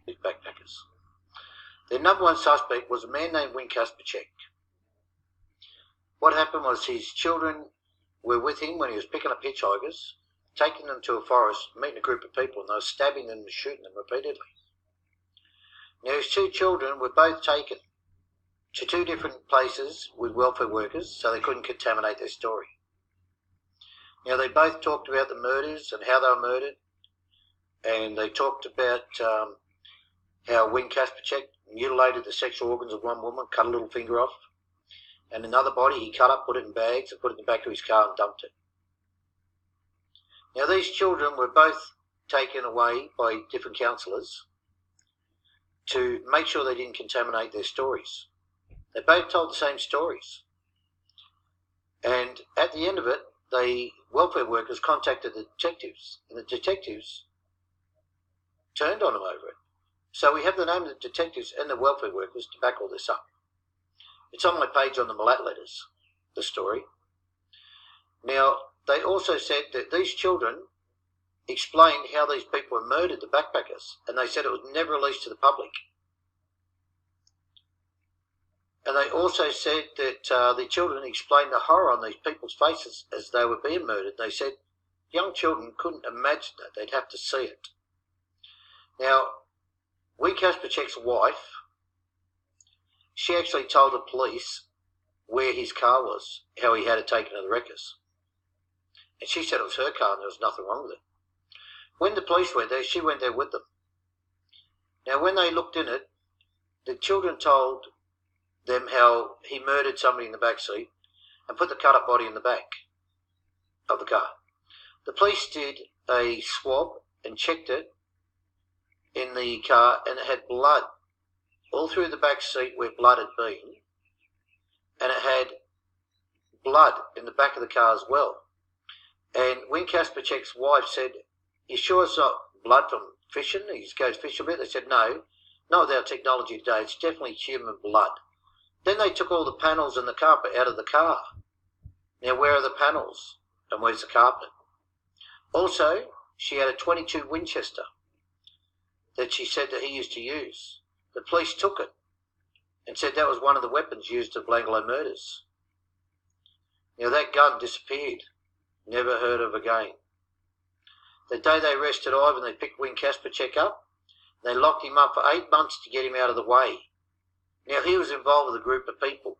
these backpackers. Their number one suspect was a man named Kasperchek. What happened was his children were with him when he was picking up hitchhikers, taking them to a forest, meeting a group of people, and they were stabbing them and shooting them repeatedly. Now his two children were both taken to two different places with welfare workers so they couldn't contaminate their story. Now they both talked about the murders and how they were murdered, and they talked about how Kasperchek mutilated the sexual organs of one woman, cut a little finger off, and another body he cut up, put it in bags, and put it in the back of his car and dumped it. Now these children were both taken away by different counsellors to make sure they didn't contaminate their stories. They both told the same stories. And at the end of it, the welfare workers contacted the detectives, and the detectives turned on them over it. So we have the name of the detectives and the welfare workers to back all this up. It's on my page on the Milat letters, the story. Now, they also said that these children explained how these people were murdered, the backpackers, and they said it was never released to the public. And they also said that the children explained the horror on these people's faces as they were being murdered. They said young children couldn't imagine that. They'd have to see it. Now, Kasperchek's wife, she actually told the police where his car was, how he had it taken to the wreckers. And she said it was her car and there was nothing wrong with it. When the police went there, she went there with them. Now, when they looked in it, the children told them how he murdered somebody in the back seat and put the cut-up body in the back of the car. The police did a swab and checked it in the car, and it had blood all through the back seat where blood had been, and it had blood in the back of the car as well. And when Kasperchek's wife said, "You sure it's not blood from fishing? He goes fishing a bit." They said, "No, not with our technology today. It's definitely human blood." Then they took all the panels and the carpet out of the car. Now, where are the panels and where's the carpet? Also, she had a .22 Winchester that she said that he used to use. The police took it and said that was one of the weapons used in Blangolo murders. Now, that gun disappeared. Never heard of again. The day they arrested Ivan, they picked Kasperchek up. They locked him up for 8 months to get him out of the way. Now, he was involved with a group of people.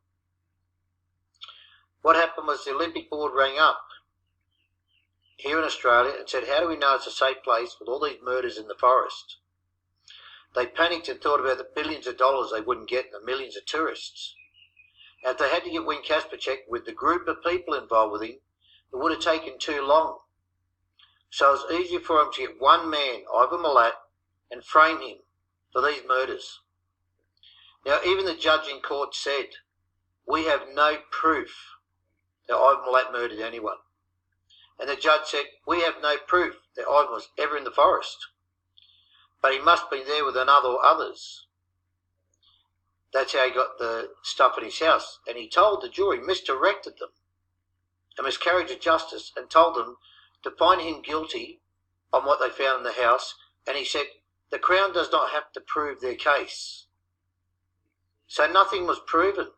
What happened was the Olympic board rang up here in Australia and said, "How do we know it's a safe place with all these murders in the forest?" They panicked and thought about the billions of dollars they wouldn't get and the millions of tourists. And if they had to get Kasperchek with the group of people involved with him, it would have taken too long. So it was easier for them to get one man, Ivan Milat, and frame him for these murders. Now, even the judge in court said, "We have no proof that Ivan Milat murdered anyone." And the judge said, "We have no proof that Ivan was ever in the forest. But he must be there with another or others." That's how he got the stuff in his house. And he told the jury, misdirected them, a miscarriage of justice, and told them to find him guilty on what they found in the house. And he said, the Crown does not have to prove their case. So nothing was proven.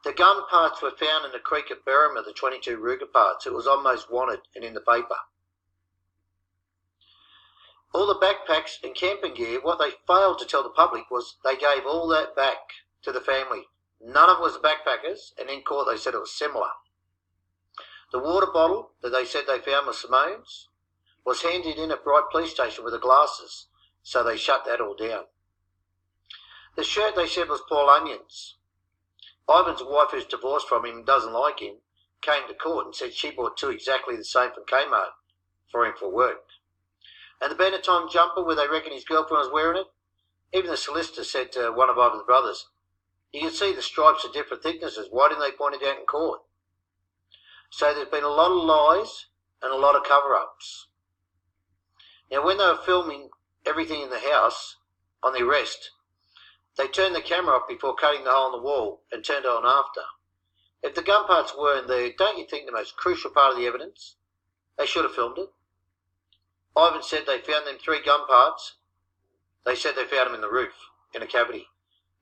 The gun parts were found in the creek at Berrima, the .22 Ruger parts. It was on Most Wanted and in the paper. All the backpacks and camping gear, what they failed to tell the public was they gave all that back to the family. None of it was the backpackers, and in court they said it was similar. The water bottle that they said they found was Simone's was handed in at Bright Police Station with the glasses, so they shut that all down. The shirt they said was Paul Onion's. Ivan's wife, who's divorced from him and doesn't like him, came to court and said she bought two exactly the same from Kmart for him for work. And the Benetton jumper where they reckon his girlfriend was wearing it, even the solicitor said to one of Ivan's brothers, "You can see the stripes are different thicknesses. Why didn't they point it out in court?" So there's been a lot of lies and a lot of cover-ups. Now, when they were filming everything in the house on the arrest, they turned the camera off before cutting the hole in the wall and turned it on after. If the gun parts weren't there, don't you think the most crucial part of the evidence? They should have filmed it. Ivan said they found them 3 gun parts They said they found them in the roof, in a cavity.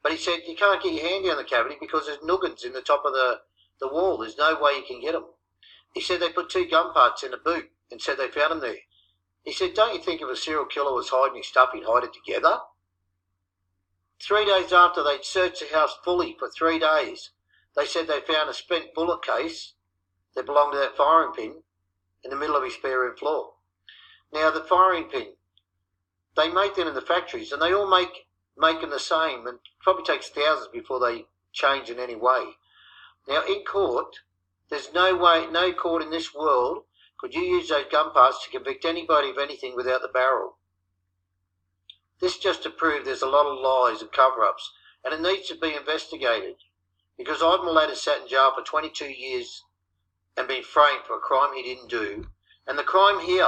But he said, you can't get your hand down the cavity because there's noggins in the top of the wall. There's no way you can get them. He said they put 2 gun parts in a boot and said they found them there. He said, don't you think if a serial killer was hiding his stuff, he'd hide it together? 3 days after they'd searched the house fully for 3 days, they said they found a spent bullet case that belonged to that firing pin in the middle of his spare room floor. Now, the firing pin, they make them in the factories, and they all make them the same, and it probably takes thousands before they change in any way. Now, in court, there's no way, no court in this world could you use those gun parts to convict anybody of anything without the barrel. This just to prove there's a lot of lies and cover-ups, and it needs to be investigated, because Milat has sat in jail for 22 years and been framed for a crime he didn't do, and the crime here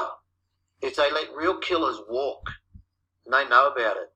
is they let real killers walk, and they know about it.